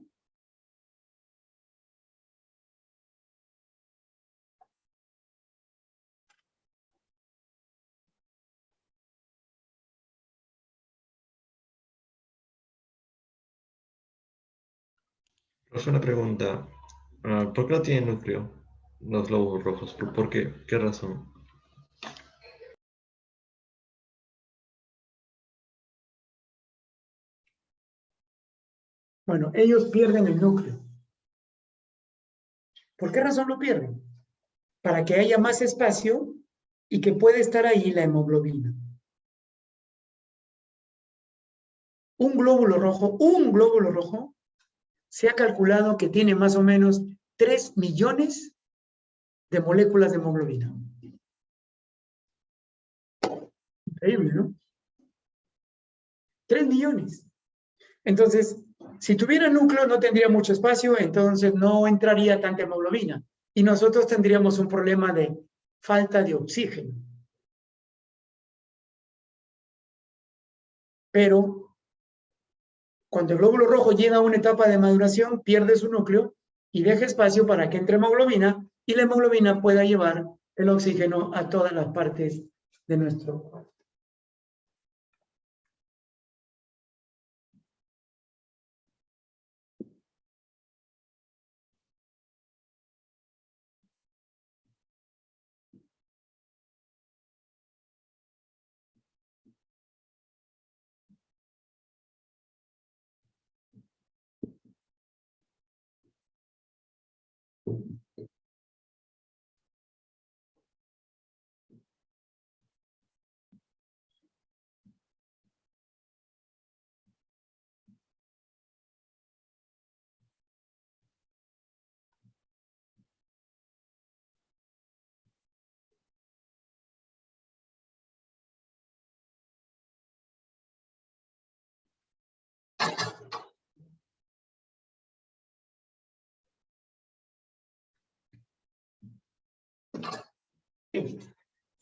Es una pregunta. ¿Por qué no tienen núcleo los glóbulos rojos? ¿Por qué? ¿Qué razón? Bueno, ellos pierden el núcleo. ¿Por qué razón lo pierden? para que haya más espacio y que pueda estar ahí la hemoglobina. Un glóbulo rojo, se ha calculado que tiene más o menos 3 millones de moléculas de hemoglobina. Increíble, ¿no? 3 millones. Entonces, si tuviera núcleo no tendría mucho espacio, entonces no entraría tanta hemoglobina. Y nosotros tendríamos un problema de falta de oxígeno. Pero cuando el glóbulo rojo llega a una etapa de maduración, pierde su núcleo y deja espacio para que entre hemoglobina y la hemoglobina pueda llevar el oxígeno a todas las partes de nuestro cuerpo.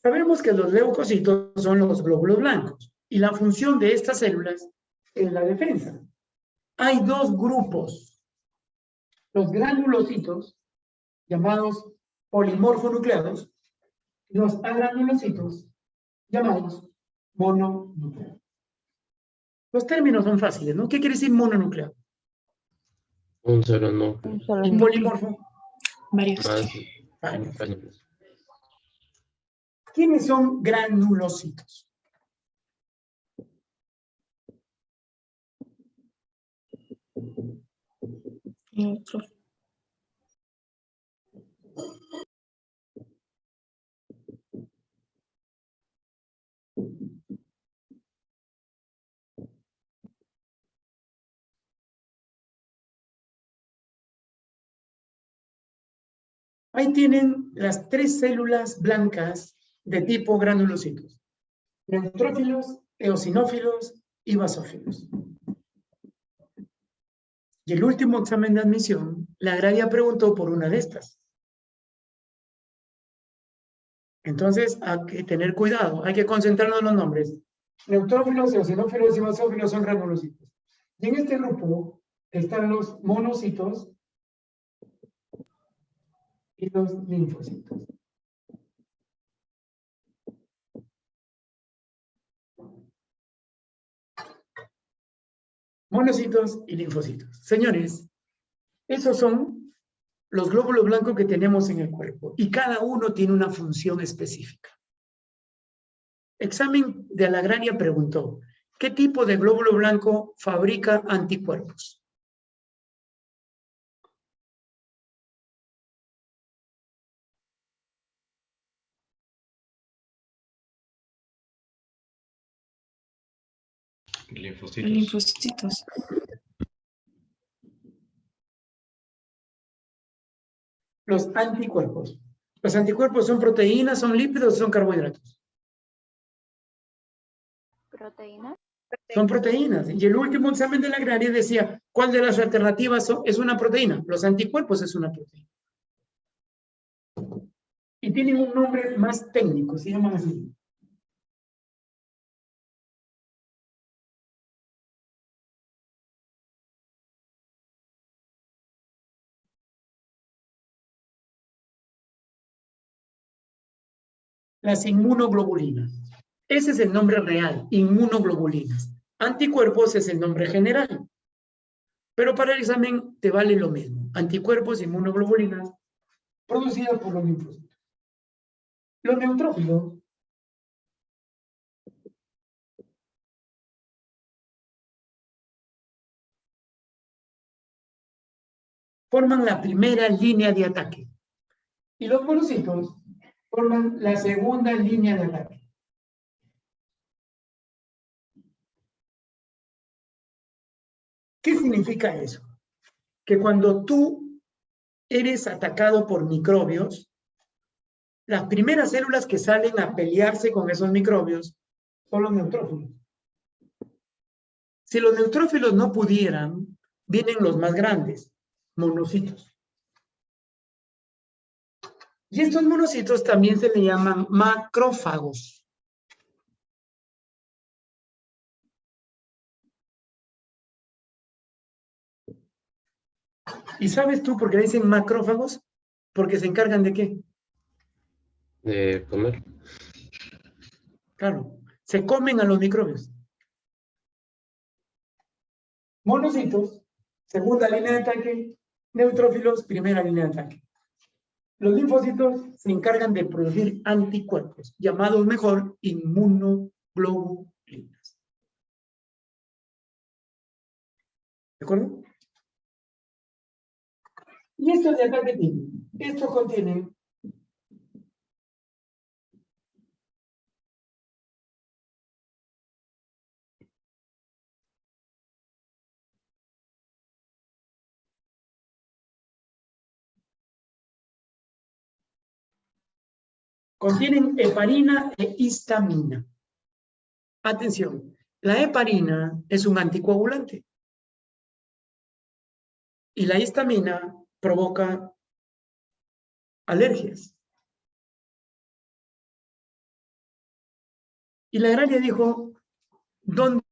Sabemos que los leucocitos son los glóbulos blancos y la función de estas células es la defensa. Hay dos grupos, los granulocitos, llamados polimorfonucleados, y los agranulocitos, llamados mononucleados. Los términos son fáciles, ¿no? ¿Qué quiere decir mononucleado? Un solo núcleo. ¿Y polimorfo? Varios. Varios. ¿Quiénes son granulocitos? Otro. Ahí tienen las 3 células blancas de tipo granulocitos: neutrófilos, eosinófilos y basófilos. Y el último examen de admisión, la agraria preguntó por una de estas. Entonces, hay que tener cuidado, hay que concentrarnos en los nombres. Neutrófilos, eosinófilos y basófilos son granulocitos. Y en este grupo están los monocitos y los linfocitos. Monocitos y linfocitos. Señores, esos son los glóbulos blancos que tenemos en el cuerpo y cada uno tiene una función específica. Examen de la agraria preguntó, ¿qué tipo de glóbulo blanco fabrica anticuerpos? Linfocitos. Linfocitos. Los anticuerpos. Los anticuerpos son proteínas, son lípidos, son carbohidratos. ¿Proteínas? Son proteínas. Y el último examen de la agraria decía, ¿cuál de las alternativas es una proteína? Los anticuerpos es una proteína. Y tienen un nombre más técnico, se llaman así. Las inmunoglobulinas. Ese es el nombre real, inmunoglobulinas. Anticuerpos es el nombre general. Pero para el examen te vale lo mismo. Anticuerpos, inmunoglobulinas, producidas por los linfocitos. Los neutrófilos forman la primera línea de ataque. Y los monocitos forman la segunda línea de ataque. ¿Qué significa eso? Que cuando tú eres atacado por microbios, las primeras células que salen a pelearse con esos microbios son los neutrófilos. Si los neutrófilos no pudieran, vienen los más grandes, monocitos. Y estos monocitos también se le llaman macrófagos. ¿Y sabes tú por qué dicen macrófagos? Porque se encargan de ¿qué? De comer. Claro, se comen a los microbios. Monocitos, segunda línea de ataque. Neutrófilos, primera línea de ataque. Los linfocitos se encargan de producir anticuerpos, llamados mejor inmunoglobulinas. ¿De acuerdo? ¿Y estos de acá qué tienen? Estos contienen heparina e histamina. Atención, la heparina es un anticoagulante y la histamina provoca alergias. Y la agraria dijo, ¿dónde